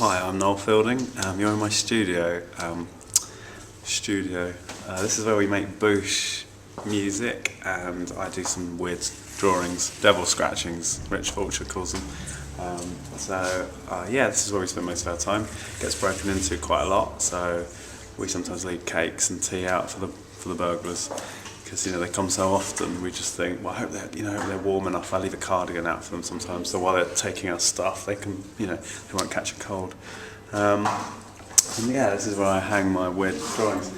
Hi, I'm Noel Fielding. You're in my studio. This is where we make Boosh music, and I do some weird drawings, devil scratchings, Rich Vulture calls them. This is where we spend most of our time. It gets broken into quite a lot, so we sometimes leave cakes and tea out for the burglars, because they come so often. We just think, well, I hope they're warm enough. I leave a cardigan out for them sometimes, so while they're taking our stuff, they can, they won't catch a cold. This is where I hang my weird drawings.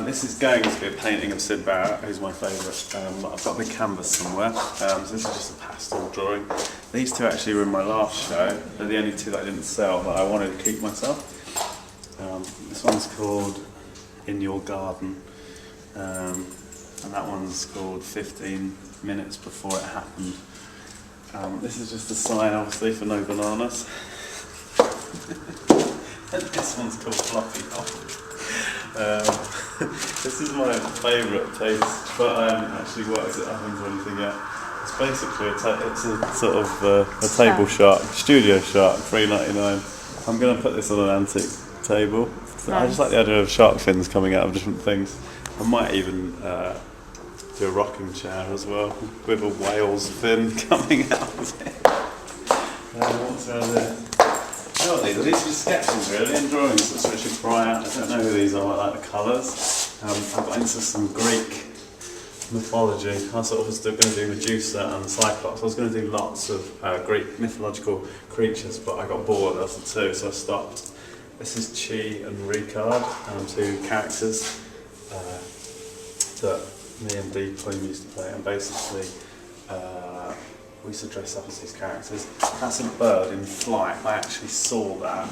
This is going to be a painting of Sid Barrett, who's my favourite. I've got a big canvas somewhere, so this is just a pastel drawing. These two actually were in my last show. They're the only two that I didn't sell, that I wanted to keep myself. This one's called In Your Garden, and that one's called 15 Minutes Before It Happened. This is just a sign, obviously, for no bananas. This one's called Floppy Top. This is my favourite taste, but I haven't actually worked it up into anything yet. It's basically a table shark, studio shark, $3.99. I'm going to put this on an antique table. Nice. I just like the idea of shark fins coming out of different things. I might even do a rocking chair as well, with a whale's fin coming out of it. What's around there? These are just sketches really, and drawings. That's Richard Pryor. I don't know who these are, I like the colours. I got into some Greek mythology. I was going to do Medusa and Cyclops. I was going to do lots of Greek mythological creatures, but I got bored after two, so I stopped. This is Chi and Ricard, two characters that me and Dee Plume used to play, and basically we used to dress up as these characters. That's a bird in flight. I actually saw that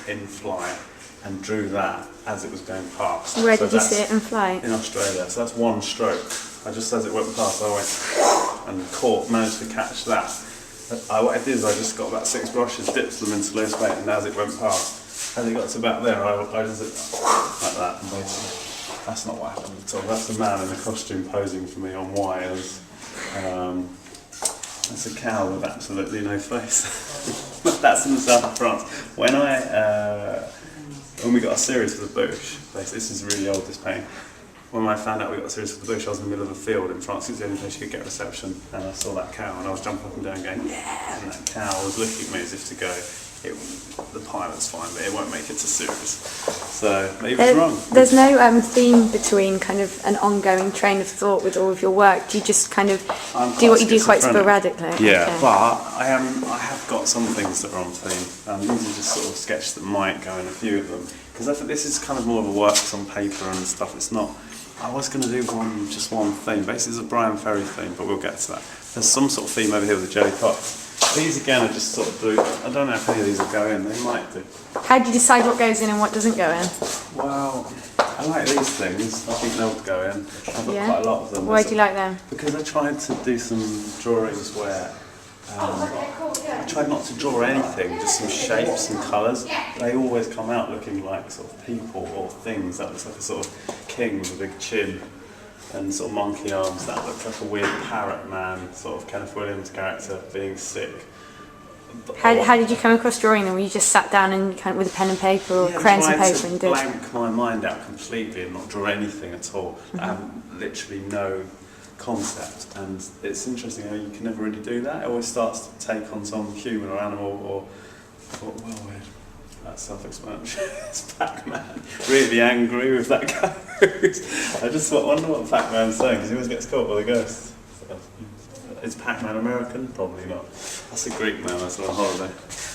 in flight and drew that as it was going past. Where did you see it in flight? In Australia. So that's one stroke. Just as it went past, I went and managed to catch that. What I did is I just got about 6 brushes, dipped them into loose paint, and as it went past, as it got to about there, I just like that. And basically, that's not what happened at all. That's a man in a costume posing for me on wires. That's a cow with absolutely no face. That's in the south of France. When we got a series for the Boosh, this is really old, this painting. When I found out we got a series for the Boosh, I was in the middle of a field in France. It was the only place you could get reception, and I saw that cow, and I was jumping up and down going, yeah, and that cow was looking at me as if to go, the pilot's fine, but it won't make it to series. So maybe it's wrong. There's no theme between kind of an ongoing train of thought with all of your work. Do you just kind of do what you do quite sporadically? Yeah, okay. But I have got some things that are on theme. These are just sort of sketches that might go in a few of them, because I think this is kind of more of a works on paper and stuff. It's not. I was going to do just one theme. Basically, it's a Brian Ferry theme, but we'll get to that. There's some sort of theme over here with the jelly pots. These again are just sort of blue. I don't know if any of these will go in. They might do. How do you decide what goes in and what doesn't go in? Well, I like these things. I think they'll go in. I've got quite a lot of them. Why do you like them? Because I tried to do some drawings where I tried not to draw anything, just some shapes and colours. They always come out looking like sort of people or things. That looks like a sort of king with a big chin and sort of monkey arms. That looks like a weird parrot man, sort of Kenneth Williams character being sick. How did you come across drawing them? Were you just sat down and kind of with a pen and paper or crayons and paper and did? Blank my mind out completely and not draw anything at all. I have literally no concept, and it's interesting how you can never really do that. It always starts to take on some human or animal or that's self-explanatory. It's Pac-Man, really angry with that goes. I just wonder what Pac-Man's saying, because he always gets caught by the ghosts. Is Pac-Man American? Probably not. That's a Greek man that's on holiday.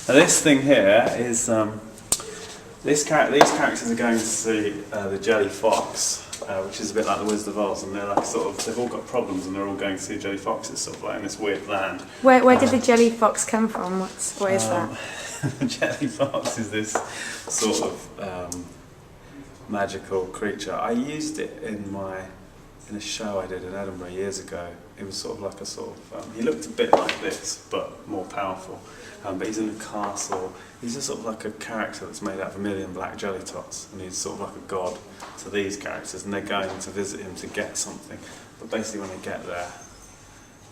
Now this thing here is, these characters are going to see the Jelly Fox, which is a bit like the Wizard of Oz, and they're like they've all got problems and they're all going to see Jelly Foxes, sort of like in this weird land. Where did the Jelly Fox come from? What is that? The Jelly Fox is this sort of magical creature. I used it in a show I did in Edinburgh years ago. It was sort of like he looked a bit like this, but more powerful. But he's in a castle. He's just sort of like a character that's made out of 1,000,000 black jelly tots, and he's sort of like a god to these characters, and they're going to visit him to get something. But basically when they get there,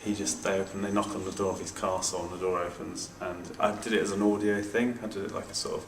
they knock on the door of his castle, and the door opens, and I did it as an audio thing. I did it like a sort of